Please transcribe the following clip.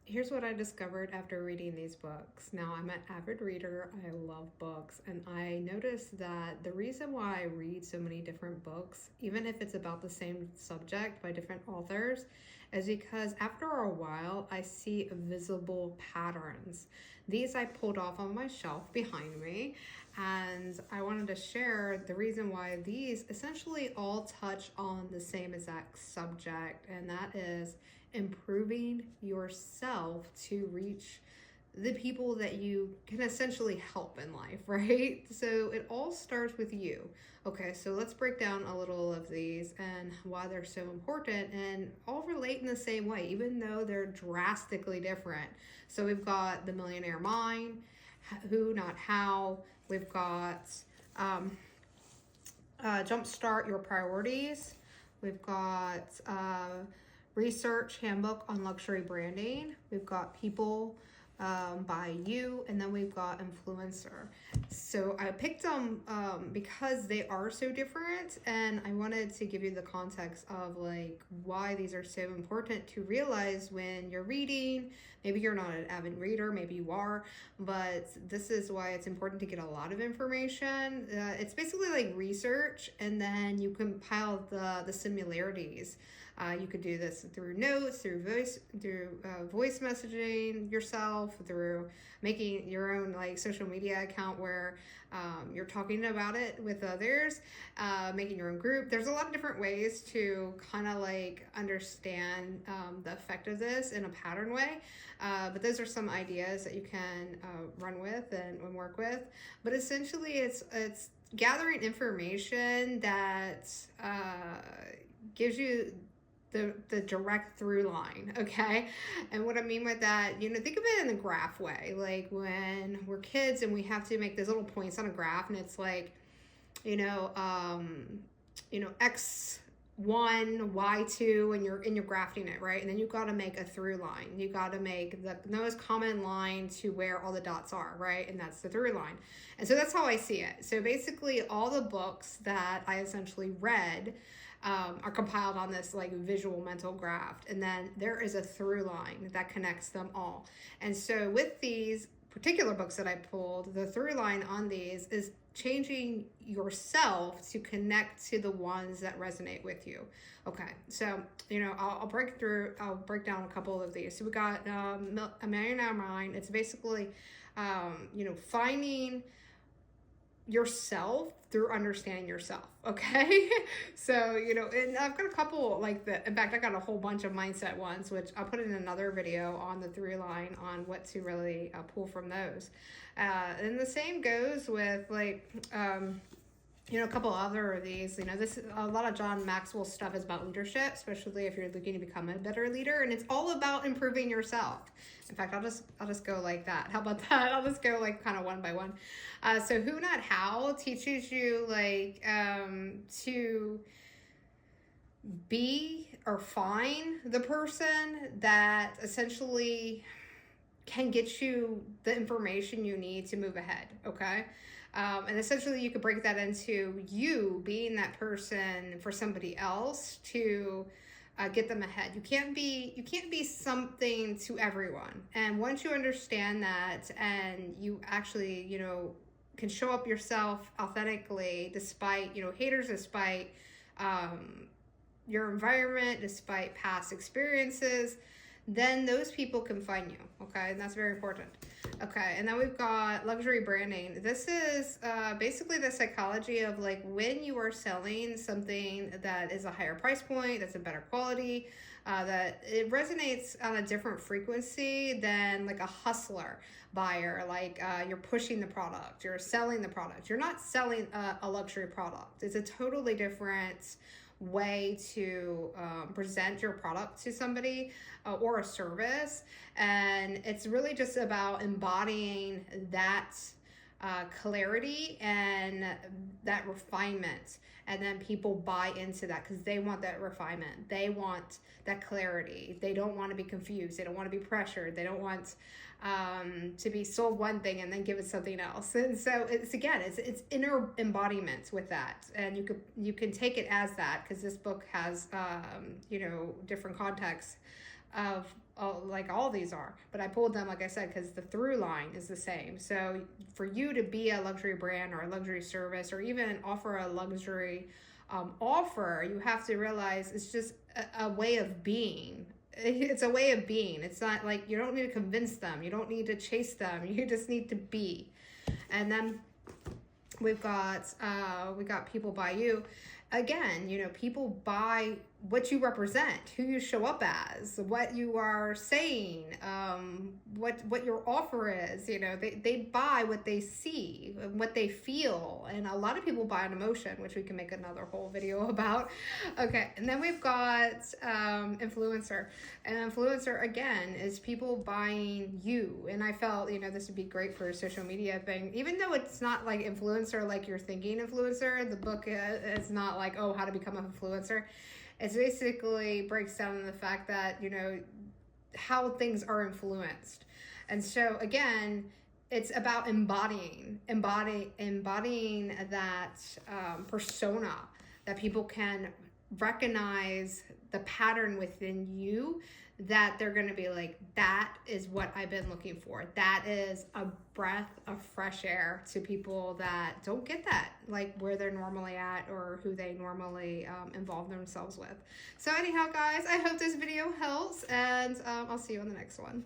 Here's what I discovered after reading these books. Now, I'm an avid reader. I love books. And I noticed that the reason why I read so many different books, even if it's about the same subject by different authors, is because after a while, I see visible patterns. These I pulled off on my shelf behind me. And I wanted to share the reason why these essentially all touch on the same exact subject, and that is improving yourself to reach the people that you can essentially help in life, right? So it all starts with you. Okay, so let's break down a little of these and why they're so important, and all relate in the same way, even though they're drastically different. So we've got the Millionaire Mind, Who Not How. We've got Jumpstart Your Priorities. We've got Research Handbook on Luxury Branding. We've got People by You, and then we've got Influencer. So I picked them because they are so different, and I wanted to give you the context of like why these are so important to realize when you're reading. Maybe you're not an avid reader, maybe you are, but this is why it's important to get a lot of information. It's basically like research, and then you compile the similarities. You could do this through notes, through voice messaging yourself, through making your own like social media account where you're talking about it with others, making your own group. There's a lot of different ways to kind of like understand the effect of this in a pattern way. But those are some ideas that you can run with and work with. But essentially, it's gathering information that gives you the direct through line, okay? And what I mean by that, think of it in the graph way. Like when we're kids and we have to make these little points on a graph, and it's like, X1, Y2, and you're graphing it, right? And then you've got to make a through line. You got to make the most common line to where all the dots are, right? And that's the through line. And so that's how I see it. So basically, all the books that I essentially read are compiled on this like visual mental graph, and then there is a through line that connects them all. And so with these particular books that I pulled, the through line on these is changing yourself to connect to the ones that resonate with you. Okay, so I'll break down a couple of these. So we got Amena Mind. It's basically finding yourself through understanding yourself. Okay. So and I've got a couple in fact I got a whole bunch of mindset ones, which I'll put in another video on the through line on what to really pull from those. And the same goes with a couple other of these. This is a lot of John Maxwell stuff is about leadership, especially if you're looking to become a better leader, and it's all about improving yourself. In fact, I'll just go like that. How about that? I'll just go like kind of one by one. So Who Not How teaches you to be or find the person that essentially can get you the information you need to move ahead. Okay. And essentially you could break that into you being that person for somebody else to get them ahead. You can't be something to everyone. And once you understand that, and you actually, can show up yourself authentically, despite, haters, despite your environment, despite past experiences, then those people can find you. Okay. And that's very important. Okay. And then we've got luxury branding. This is basically the psychology of like when you are selling something that is a higher price point, that's a better quality, that it resonates on a different frequency than like a hustler buyer. Like you're pushing the product, you're selling the product. You're not selling a luxury product. It's a totally different way to present your product to somebody or a service, and it's really just about embodying that clarity and that refinement, and then people buy into that because they want that refinement, they want that clarity, they don't want to be confused, they don't want to be pressured, they don't want to be sold one thing and then give it something else. And so it's inner embodiment with that, and you can take it as that, because this book has different contexts of like all these are, but I pulled them, like I said, because the through line is the same. So for you to be a luxury brand or a luxury service or even offer a luxury offer, you have to realize it's just a way of being. It's a way of being. It's not like you don't need to convince them. You don't need to chase them. You just need to be. And then we got people buy you. Again, you know, people buy what you represent, who you show up as, what you are saying, what your offer is. You know, they buy what they see, what they feel, and a lot of people buy an emotion, which we can make another whole video about. Okay, and then we've got influencer. And influencer, again, is people buying you. And I felt, you know, this would be great for a social media thing, even though it's not like influencer like you're thinking influencer. The book is not like, oh, how to become an influencer. It's basically breaks down in the fact that, you know, how things are influenced. And so again, it's about embodying that persona, that people can recognize the pattern within you, that they're going to be like, that is what I've been looking for. That is a breath of fresh air to people that don't get that, like where they're normally at or who they normally involve themselves with. So anyhow, guys, I hope this video helps, and I'll see you on the next one.